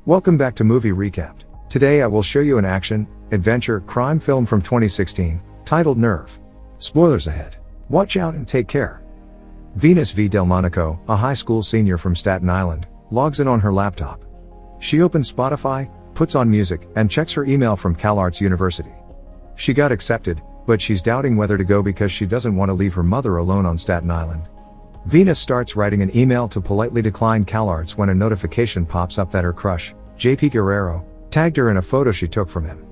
Welcome back to Movie Recapped. Today I will show you an action, adventure, crime film from 2016, titled Nerve. Spoilers ahead. Watch out and take care. Venus V. Delmonico, a high school senior from Staten Island, logs in on her laptop. She opens Spotify, puts on music, and checks her email from CalArts University. She got accepted, but she's doubting whether to go because she doesn't want to leave her mother alone on Staten Island. Venus starts writing an email to politely decline CalArts when a notification pops up that her crush, JP Guerrero, tagged her in a photo she took from him.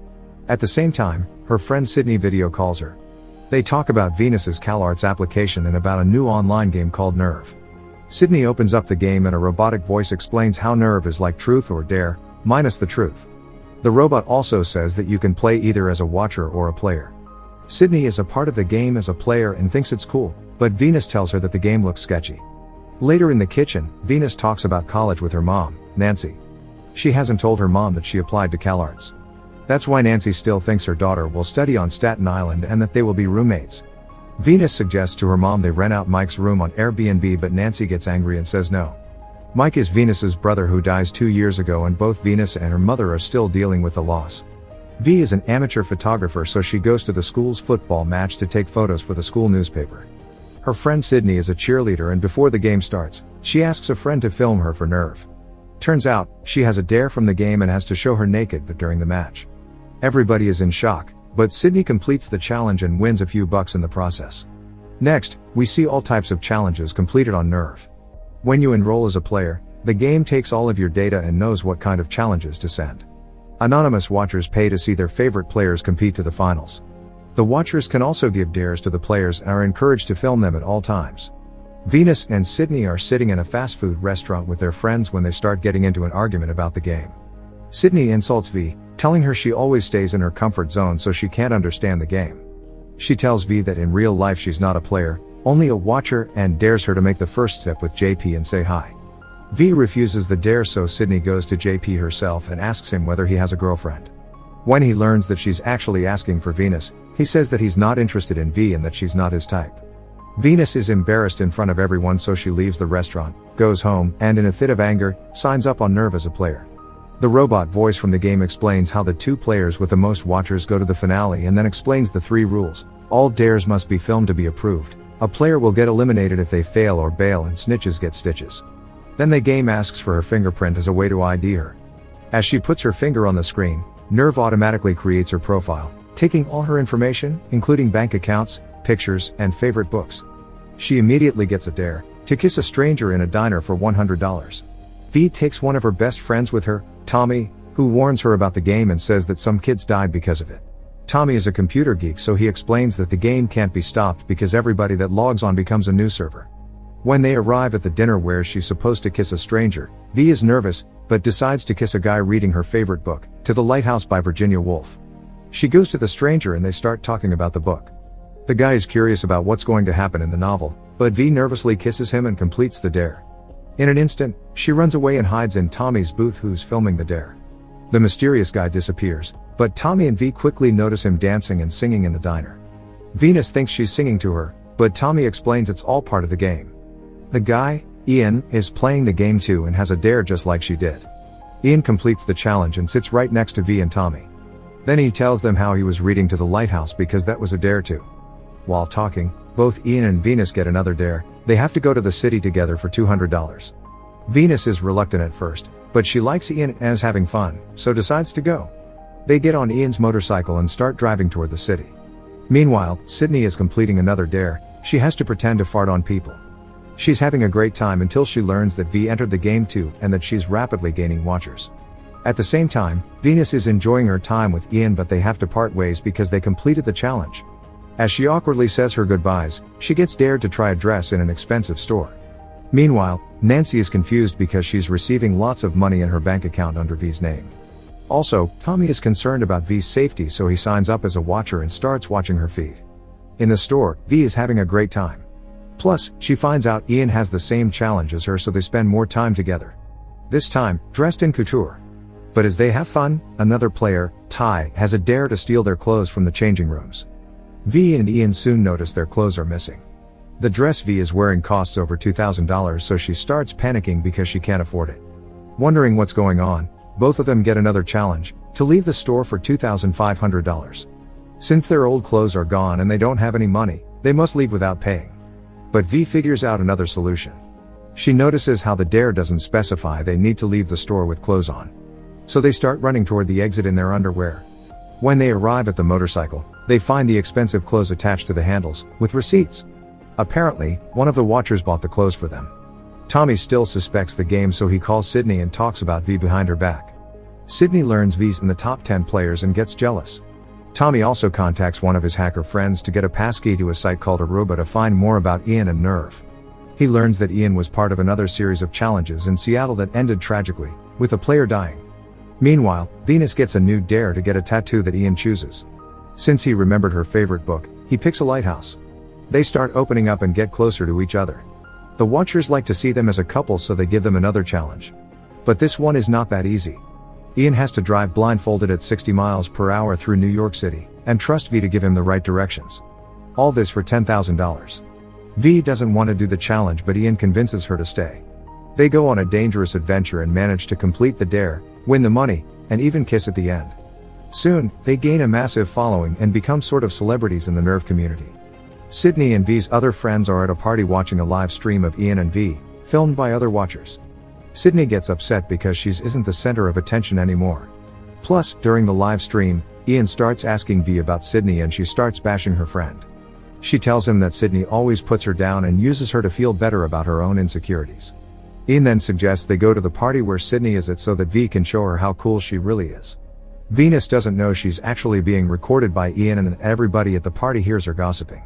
At the same time, her friend Sydney video calls her. They talk about Venus's CalArts application and about a new online game called Nerve. Sydney opens up the game and a robotic voice explains how Nerve is like Truth or Dare, minus the truth. The robot also says that you can play either as a watcher or a player. Sydney is a part of the game as a player and thinks it's cool, but Venus tells her that the game looks sketchy. Later in the kitchen, Venus talks about college with her mom, Nancy. She hasn't told her mom that she applied to CalArts. That's why Nancy still thinks her daughter will study on Staten Island and that they will be roommates. Venus suggests to her mom they rent out Mike's room on Airbnb, but Nancy gets angry and says no. Mike is Venus's brother who dies 2 years ago, and both Venus and her mother are still dealing with the loss. V is an amateur photographer, so she goes to the school's football match to take photos for the school newspaper. Her friend Sydney is a cheerleader, and before the game starts, she asks a friend to film her for Nerve. Turns out, she has a dare from the game and has to show her naked but during the match. Everybody is in shock, but Sydney completes the challenge and wins a few bucks in the process. Next, we see all types of challenges completed on Nerve. When you enroll as a player, the game takes all of your data and knows what kind of challenges to send. Anonymous watchers pay to see their favorite players compete to the finals. The watchers can also give dares to the players and are encouraged to film them at all times. Venus and Sydney are sitting in a fast food restaurant with their friends when they start getting into an argument about the game. Sydney insults V, telling her she always stays in her comfort zone so she can't understand the game. She tells V that in real life she's not a player, only a watcher, and dares her to make the first step with JP and say hi. V refuses the dare, so Sydney goes to JP herself and asks him whether he has a girlfriend. When he learns that she's actually asking for Venus, he says that he's not interested in V and that she's not his type. Venus is embarrassed in front of everyone, so she leaves the restaurant, goes home, and in a fit of anger, signs up on Nerve as a player. The robot voice from the game explains how the 2 players with the most watchers go to the finale and then explains the 3 rules. All dares must be filmed to be approved. A player will get eliminated if they fail or bail, and snitches get stitches. Then the game asks for her fingerprint as a way to ID her. As she puts her finger on the screen, Nerve automatically creates her profile, taking all her information, including bank accounts, pictures, and favorite books. She immediately gets a dare to kiss a stranger in a diner for $100. V takes one of her best friends with her, Tommy, who warns her about the game and says that some kids died because of it. Tommy is a computer geek, so he explains that the game can't be stopped because everybody that logs on becomes a new server. When they arrive at the dinner where she's supposed to kiss a stranger, V is nervous, but decides to kiss a guy reading her favorite book, To the Lighthouse by Virginia Woolf. She goes to the stranger and they start talking about the book. The guy is curious about what's going to happen in the novel, but V nervously kisses him and completes the dare. In an instant, she runs away and hides in Tommy's booth, who's filming the dare. The mysterious guy disappears, but Tommy and V quickly notice him dancing and singing in the diner. Venus thinks she's singing to her, but Tommy explains it's all part of the game. The guy, Ian, is playing the game too and has a dare just like she did. Ian completes the challenge and sits right next to V and Tommy. Then he tells them how he was reading To the Lighthouse because that was a dare too. While talking, both Ian and Venus get another dare. They have to go to the city together for $200. Venus is reluctant at first, but she likes Ian and is having fun, so decides to go. They get on Ian's motorcycle and start driving toward the city. Meanwhile, Sydney is completing another dare. She has to pretend to fart on people. She's having a great time until she learns that V entered the game too and that she's rapidly gaining watchers. At the same time, Venus is enjoying her time with Ian, but they have to part ways because they completed the challenge. As she awkwardly says her goodbyes, she gets dared to try a dress in an expensive store. Meanwhile, Nancy is confused because she's receiving lots of money in her bank account under V's name. Also, Tommy is concerned about V's safety, so he signs up as a watcher and starts watching her feed. In the store, V is having a great time. Plus, she finds out Ian has the same challenge as her, so they spend more time together. This time, dressed in couture. But as they have fun, another player, Ty, has a dare to steal their clothes from the changing rooms. V and Ian soon notice their clothes are missing. The dress V is wearing costs over $2,000, so she starts panicking because she can't afford it. Wondering what's going on, Both of them get another challenge, to leave the store for $2,500. Since their old clothes are gone and they don't have any money, they must leave without paying. But V figures out another solution. She notices how the dare doesn't specify they need to leave the store with clothes on. So they start running toward the exit in their underwear. When they arrive at the motorcycle, they find the expensive clothes attached to the handles, with receipts. Apparently, one of the watchers bought the clothes for them. Tommy still suspects the game, so he calls Sydney and talks about V behind her back. Sydney learns V's in the top 10 players and gets jealous. Tommy also contacts one of his hacker friends to get a passkey to a site called Aruba to find more about Ian and Nerve. He learns that Ian was part of another series of challenges in Seattle that ended tragically, with a player dying. Meanwhile, Venus gets a new dare to get a tattoo that Ian chooses. Since he remembered her favorite book, he picks a lighthouse. They start opening up and get closer to each other. The watchers like to see them as a couple, so they give them another challenge. But this one is not that easy. Ian has to drive blindfolded at 60 miles per hour through New York City, and trust V to give him the right directions. All this for $10,000. V doesn't want to do the challenge, but Ian convinces her to stay. They go on a dangerous adventure and manage to complete the dare, win the money, and even kiss at the end. Soon, they gain a massive following and become sort of celebrities in the Nerve community. Sydney and V's other friends are at a party watching a live stream of Ian and V, filmed by other watchers. Sydney gets upset because she isn't the center of attention anymore. Plus, during the live stream, Ian starts asking V about Sydney and she starts bashing her friend. She tells him that Sydney always puts her down and uses her to feel better about her own insecurities. Ian then suggests they go to the party where Sydney is at so that V can show her how cool she really is. Venus doesn't know she's actually being recorded by Ian, and everybody at the party hears her gossiping.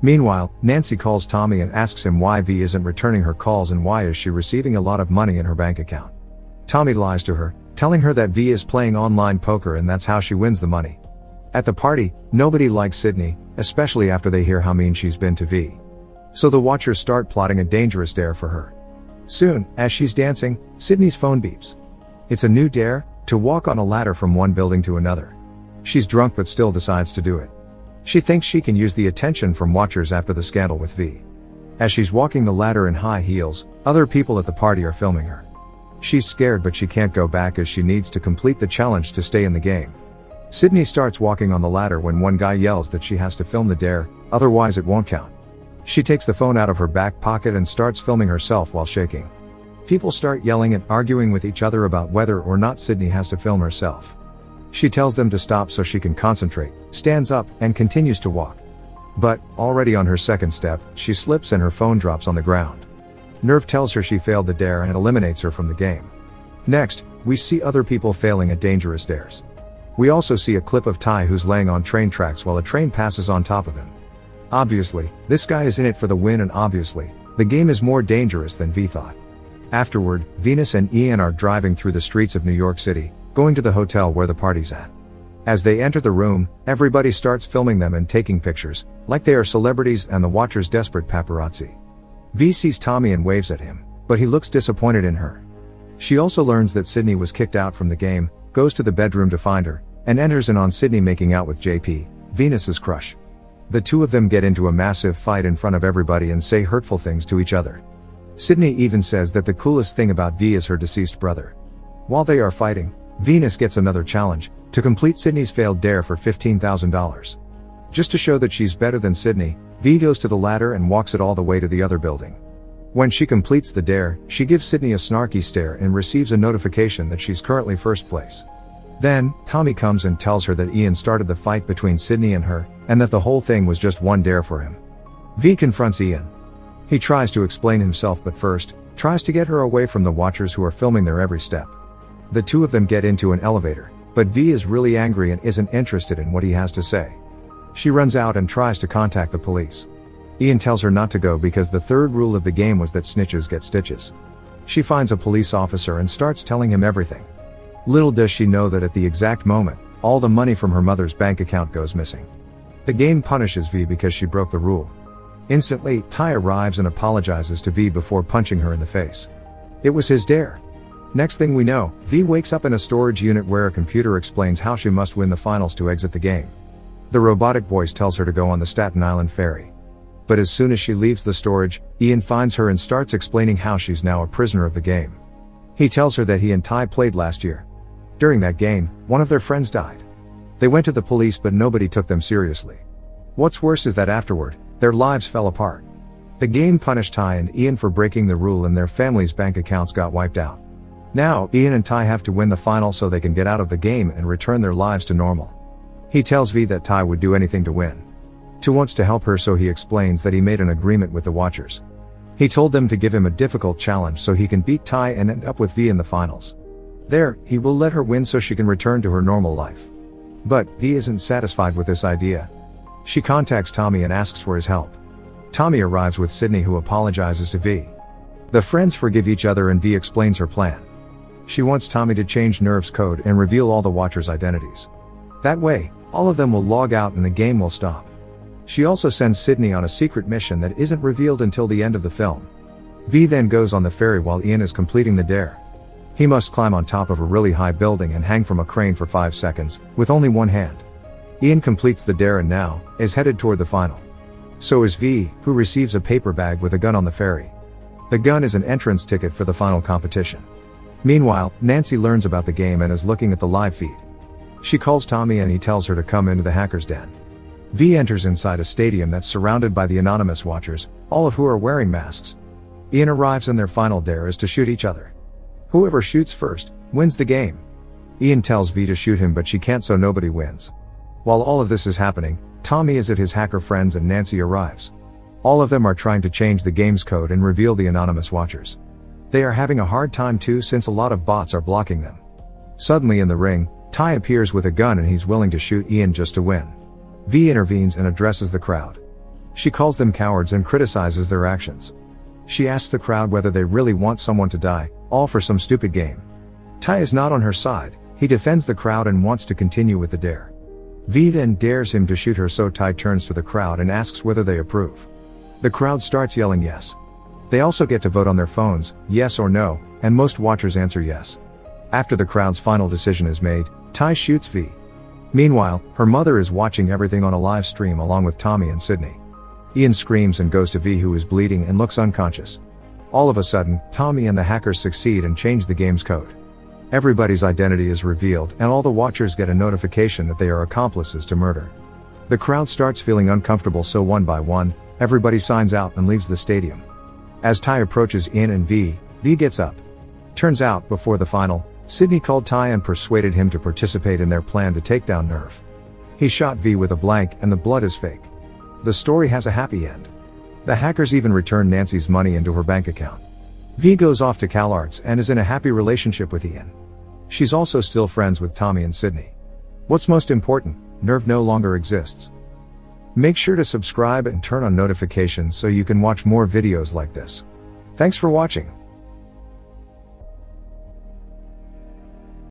Meanwhile, Nancy calls Tommy and asks him why V isn't returning her calls and why is she receiving a lot of money in her bank account. Tommy lies to her, telling her that V is playing online poker and that's how she wins the money. At the party, nobody likes Sydney, especially after they hear how mean she's been to V. So the watchers start plotting a dangerous dare for her. Soon, as she's dancing, Sydney's phone beeps. It's a new dare, to walk on a ladder from one building to another. She's drunk but still decides to do it. She thinks she can use the attention from watchers after the scandal with V. As she's walking the ladder in high heels, other people at the party are filming her. She's scared but she can't go back as she needs to complete the challenge to stay in the game. Sydney starts walking on the ladder when one guy yells that she has to film the dare, otherwise it won't count. She takes the phone out of her back pocket and starts filming herself while shaking. People start yelling and arguing with each other about whether or not Sydney has to film herself. She tells them to stop so she can concentrate, stands up, and continues to walk. But, already on her second step, she slips and her phone drops on the ground. Nerve tells her she failed the dare and eliminates her from the game. Next, we see other people failing at dangerous dares. We also see a clip of Ty who's laying on train tracks while a train passes on top of him. Obviously, this guy is in it for the win, and obviously, the game is more dangerous than V thought. Afterward, Venus and Ian are driving through the streets of New York City, going to the hotel where the party's at. As they enter the room, everybody starts filming them and taking pictures, like they are celebrities and the watchers desperate paparazzi. V sees Tommy and waves at him, but he looks disappointed in her. She also learns that Sydney was kicked out from the game, goes to the bedroom to find her, and enters in on Sydney making out with JP, Venus's crush. The two of them get into a massive fight in front of everybody and say hurtful things to each other. Sydney even says that the coolest thing about V is her deceased brother. While they are fighting, Venus gets another challenge, to complete Sydney's failed dare for $15,000. Just to show that she's better than Sydney, V goes to the ladder and walks it all the way to the other building. When she completes the dare, she gives Sydney a snarky stare and receives a notification that she's currently first place. Then, Tommy comes and tells her that Ian started the fight between Sydney and her, and that the whole thing was just one dare for him. V confronts Ian. He tries to explain himself, but first, tries to get her away from the watchers who are filming their every step. The two of them get into an elevator, but V is really angry and isn't interested in what he has to say. She runs out and tries to contact the police. Ian tells her not to go because the third rule of the game was that snitches get stitches. She finds a police officer and starts telling him everything. Little does she know that at the exact moment, all the money from her mother's bank account goes missing. The game punishes V because she broke the rule. Instantly, Ty arrives and apologizes to V before punching her in the face. It was his dare. Next thing we know, V wakes up in a storage unit where a computer explains how she must win the finals to exit the game. The robotic voice tells her to go on the Staten Island ferry. But as soon as she leaves the storage, Ian finds her and starts explaining how she's now a prisoner of the game. He tells her that he and Ty played last year. During that game, one of their friends died. They went to the police but nobody took them seriously. What's worse is that afterward, their lives fell apart. The game punished Ty and Ian for breaking the rule and their family's bank accounts got wiped out. Now, Ian and Ty have to win the final so they can get out of the game and return their lives to normal. He tells V that Ty would do anything to win. Ty wants to help her, so he explains that he made an agreement with the Watchers. He told them to give him a difficult challenge so he can beat Ty and end up with V in the finals. There, he will let her win so she can return to her normal life. But V isn't satisfied with this idea. She contacts Tommy and asks for his help. Tommy arrives with Sydney, who apologizes to V. The friends forgive each other and V explains her plan. She wants Tommy to change Nerve's code and reveal all the Watchers' identities. That way, all of them will log out and the game will stop. She also sends Sydney on a secret mission that isn't revealed until the end of the film. V then goes on the ferry while Ian is completing the dare. He must climb on top of a really high building and hang from a crane for 5 seconds, with only one hand. Ian completes the dare and now is headed toward the final. So is V, who receives a paper bag with a gun on the ferry. The gun is an entrance ticket for the final competition. Meanwhile, Nancy learns about the game and is looking at the live feed. She calls Tommy and he tells her to come into the hacker's den. V enters inside a stadium that's surrounded by the anonymous Watchers, all of who are wearing masks. Ian arrives and their final dare is to shoot each other. Whoever shoots first wins the game. Ian tells V to shoot him but she can't, so nobody wins. While all of this is happening, Tommy is at his hacker friends and Nancy arrives. All of them are trying to change the game's code and reveal the anonymous Watchers. They are having a hard time too, since a lot of bots are blocking them. Suddenly in the ring, Ty appears with a gun and he's willing to shoot Ian just to win. V intervenes and addresses the crowd. She calls them cowards and criticizes their actions. She asks the crowd whether they really want someone to die, all for some stupid game. Ty is not on her side. He defends the crowd and wants to continue with the dare. V then dares him to shoot her, so Ty turns to the crowd and asks whether they approve. The crowd starts yelling yes. They also get to vote on their phones, yes or no, and most Watchers answer yes. After the crowd's final decision is made, Ty shoots V. Meanwhile, her mother is watching everything on a live stream along with Tommy and Sydney. Ian screams and goes to V, who is bleeding and looks unconscious. All of a sudden, Tommy and the hackers succeed and change the game's code. Everybody's identity is revealed and all the Watchers get a notification that they are accomplices to murder. The crowd starts feeling uncomfortable, so one by one, everybody signs out and leaves the stadium. As Ty approaches Ian and V gets up. Turns out, before the final, Sydney called Ty and persuaded him to participate in their plan to take down Nerve. He shot V with a blank and the blood is fake. The story has a happy end. The hackers even return Nancy's money into her bank account. V goes off to CalArts and is in a happy relationship with Ian. She's also still friends with Tommy and Sydney. What's most important, Nerve no longer exists. Make sure to subscribe and turn on notifications so you can watch more videos like this. Thanks for watching.